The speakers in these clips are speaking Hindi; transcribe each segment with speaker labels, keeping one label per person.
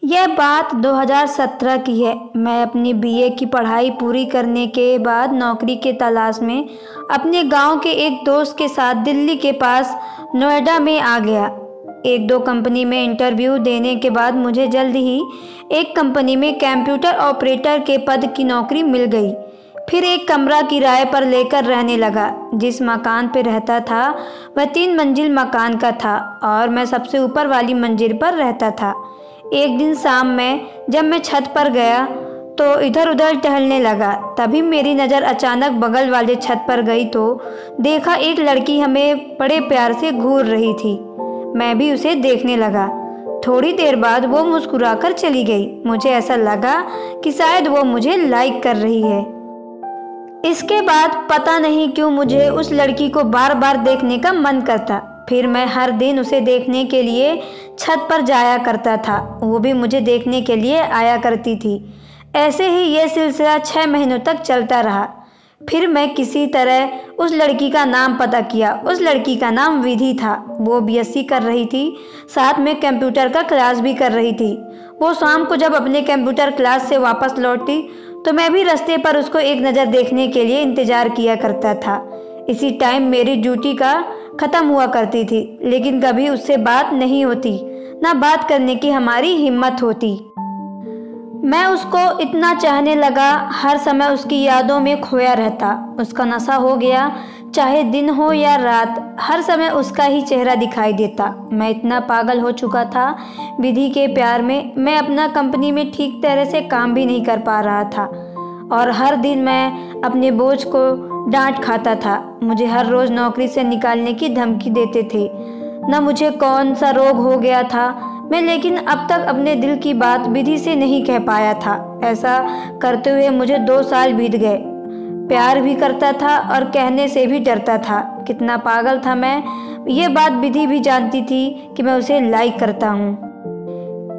Speaker 1: यह बात 2017 की है। मैं अपनी बीए की पढ़ाई पूरी करने के बाद नौकरी के तलाश में अपने गांव के एक दोस्त के साथ दिल्ली के पास नोएडा में आ गया। एक दो कंपनी में इंटरव्यू देने के बाद मुझे जल्द ही एक कंपनी में कंप्यूटर ऑपरेटर के पद की नौकरी मिल गई। फिर एक कमरा किराए पर लेकर रहने लगा। जिस मकान पर रहता था वह 3 मंजिल मकान का था और मैं सबसे ऊपर वाली मंजिल पर रहता था। एक दिन शाम में जब मैं छत पर गया तो इधर उधर टहलने लगा। तभी मेरी नज़र अचानक बगल वाले छत पर गई तो देखा एक लड़की हमें बड़े प्यार से घूर रही थी। मैं भी उसे देखने लगा। थोड़ी देर बाद वो मुस्कुराकर चली गई। मुझे ऐसा लगा कि शायद वो मुझे लाइक कर रही है। इसके बाद पता नहीं क्यों मुझे उस लड़की को बार बार देखने का मन करता। फिर मैं हर दिन उसे देखने के लिए छत पर जाया करता था। वो भी मुझे देखने के लिए आया करती थी। ऐसे ही ये सिलसिला 6 महीनों तक चलता रहा। फिर मैं किसी तरह उस लड़की का नाम पता किया। उस लड़की का नाम विधि था। वो बीएससी कर रही थी, साथ में कंप्यूटर का क्लास भी कर रही थी। वो शाम को जब अपने कंप्यूटर क्लास से वापस लौटती तो मैं भी रास्ते पर उसको एक नज़र देखने के लिए इंतज़ार किया करता था। इसी टाइम मेरी ड्यूटी का ख़त्म हुआ करती थी, लेकिन कभी उससे बात नहीं होती, ना बात करने की हमारी हिम्मत होती। मैं उसको इतना चाहने लगा, हर समय उसकी यादों में खोया रहता। उसका नशा हो गया, चाहे दिन हो या रात, हर समय उसका ही चेहरा दिखाई देता। मैं इतना पागल हो चुका था विधि के प्यार में। मैं अपना कंपनी में ठीक तरह से काम भी नहीं कर पा रहा था और हर दिन मैं अपने बोझ को डांट खाता था। मुझे हर रोज़ नौकरी से निकालने की धमकी देते थे। न मुझे कौन सा रोग हो गया था मैं, लेकिन अब तक अपने दिल की बात विधि से नहीं कह पाया था। ऐसा करते हुए मुझे 2 साल बीत गए। प्यार भी करता था और कहने से भी डरता था। कितना पागल था मैं, ये बात विधि भी जानती थी कि मैं उसे लाइक करता हूँ।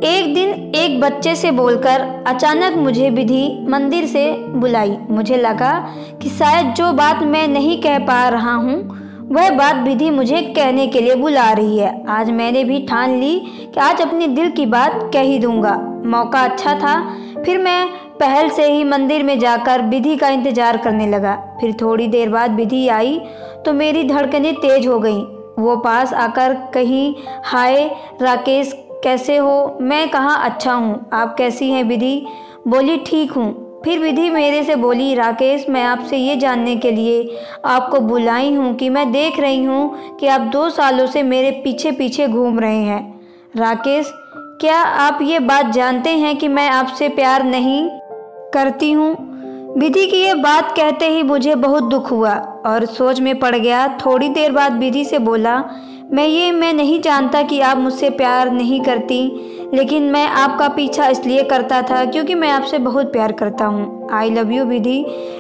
Speaker 1: एक दिन एक बच्चे से बोलकर अचानक मुझे विधि मंदिर से बुलाई। मुझे लगा कि शायद जो बात मैं नहीं कह पा रहा हूँ वह बात विधि मुझे कहने के लिए बुला रही है। आज मैंने भी ठान ली कि आज अपने दिल की बात कह ही दूंगा। मौका अच्छा था। फिर मैं पहल से ही मंदिर में जाकर विधि का इंतजार करने लगा। फिर थोड़ी देर बाद विधि आई तो मेरी धड़कनें तेज हो गईं। वो पास आकर कही, हाय राकेश, कैसे हो? मैं कहा, अच्छा हूँ, आप कैसी हैं? विधि बोली, ठीक हूँ। फिर विधि मेरे से बोली, राकेश, मैं आपसे ये जानने के लिए आपको बुलाई हूँ कि मैं देख रही हूँ कि आप 2 सालों से मेरे पीछे पीछे घूम रहे हैं। राकेश, क्या आप ये बात जानते हैं कि मैं आपसे प्यार नहीं करती हूँ? विधि की ये बात कहते ही मुझे बहुत दुख हुआ और सोच में पड़ गया। थोड़ी देर बाद विधि से बोला, मैं नहीं जानता कि आप मुझसे प्यार नहीं करती, लेकिन मैं आपका पीछा इसलिए करता था क्योंकि मैं आपसे बहुत प्यार करता हूँ। आई लव यू विधि।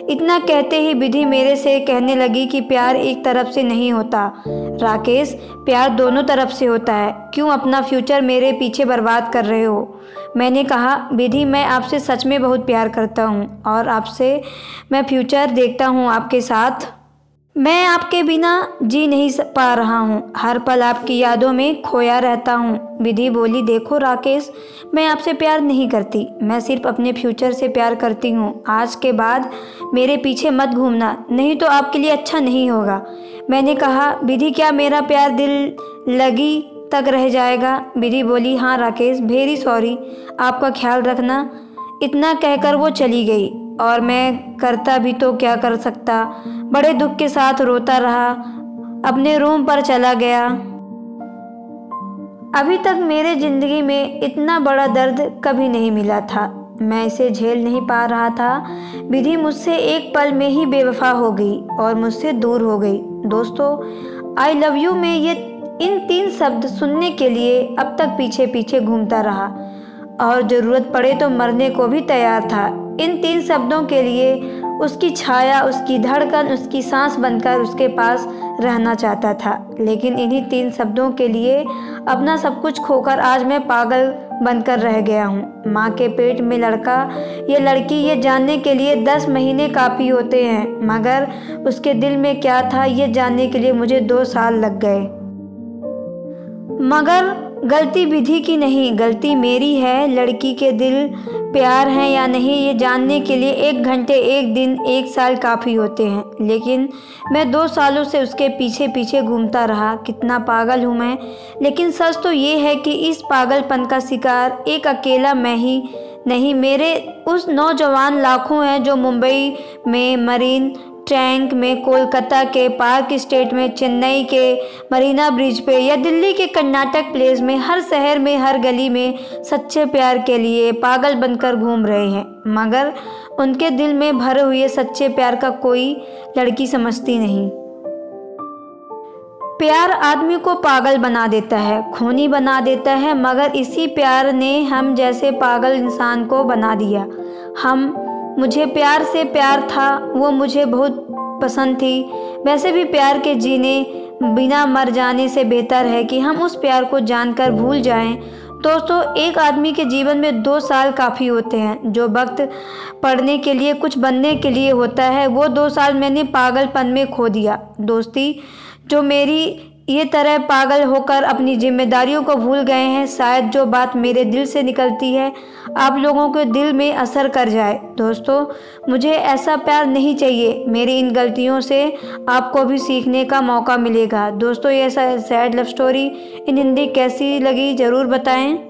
Speaker 1: इतना कहते ही विधि मेरे से कहने लगी कि प्यार एक तरफ से नहीं होता राकेश, प्यार दोनों तरफ से होता है। क्यों अपना फ्यूचर मेरे पीछे बर्बाद कर रहे हो? मैंने कहा, विधि, मैं आपसे सच में बहुत प्यार करता हूँ और आपसे मैं फ्यूचर देखता हूँ आपके साथ। मैं आपके बिना जी नहीं पा रहा हूँ। हर पल आपकी यादों में खोया रहता हूँ। विधि बोली, देखो राकेश, मैं आपसे प्यार नहीं करती, मैं सिर्फ अपने फ्यूचर से प्यार करती हूँ। आज के बाद मेरे पीछे मत घूमना, नहीं तो आपके लिए अच्छा नहीं होगा। मैंने कहा, विधि, क्या मेरा प्यार दिल लगी तक रह जाएगा? विधि बोली, हाँ राकेश, वेरी सॉरी, आपका ख्याल रखना। इतना कहकर वो चली गई और मैं करता भी तो क्या कर सकता। बड़े दुख के साथ रोता रहा, अपने रूम पर चला गया। अभी तक मेरे जिंदगी में इतना बड़ा दर्द कभी नहीं मिला था। मैं इसे झेल नहीं पा रहा था। विधि मुझसे एक पल में ही बेवफा हो गई और मुझसे दूर हो गई। दोस्तों, आई लव यू में इन 3 शब्द सुनने के लिए अब तक पीछे पीछे घूमता रहा और ज़रूरत पड़े तो मरने को भी तैयार था। इन 3 शब्दों के लिए उसकी छाया, उसकी धड़कन, उसकी सांस बनकर उसके पास रहना चाहता था। लेकिन इन्हीं 3 शब्दों के लिए अपना सब कुछ खोकर आज मैं पागल बनकर रह गया हूँ। माँ के पेट में लड़का या लड़की, ये जानने के लिए 10 महीने काफ़ी होते हैं, मगर उसके दिल में क्या था ये जानने के लिए मुझे 2 साल लग गए। मगर गलती विधि की नहीं, गलती मेरी है। लड़की के दिल प्यार है या नहीं ये जानने के लिए 1 घंटे, 1 दिन, 1 साल काफ़ी होते हैं। लेकिन मैं 2 सालों से उसके पीछे पीछे घूमता रहा। कितना पागल हूँ मैं। लेकिन सच तो ये है कि इस पागलपन का शिकार एक अकेला मैं ही नहीं, मेरे उस नौजवान लाखों हैं जो मुंबई में मरीन ट्रैंक में, कोलकाता के पार्क स्ट्रीट में, चेन्नई के मरीना ब्रिज पे या दिल्ली के कर्नाटक प्लेस में, हर शहर में, हर गली में सच्चे प्यार के लिए पागल बनकर घूम रहे हैं। मगर उनके दिल में भरे हुए सच्चे प्यार का कोई लड़की समझती नहीं। प्यार आदमी को पागल बना देता है, खूनी बना देता है, मगर इसी प्यार ने हम जैसे पागल इंसान को बना दिया। मुझे प्यार से प्यार था, वो मुझे बहुत पसंद थी। वैसे भी प्यार के जीने बिना मर जाने से बेहतर है कि हम उस प्यार को जानकर भूल जाएं। दोस्तों, एक आदमी के जीवन में 2 साल काफ़ी होते हैं। जो वक्त पढ़ने के लिए, कुछ बनने के लिए होता है, वो 2 साल मैंने पागलपन में खो दिया। दोस्ती जो मेरी ये तरह पागल होकर अपनी जिम्मेदारियों को भूल गए हैं, शायद जो बात मेरे दिल से निकलती है आप लोगों के दिल में असर कर जाए। दोस्तों, मुझे ऐसा प्यार नहीं चाहिए। मेरी इन गलतियों से आपको भी सीखने का मौका मिलेगा। दोस्तों, ये sad love story in Hindi कैसी लगी ज़रूर बताएं।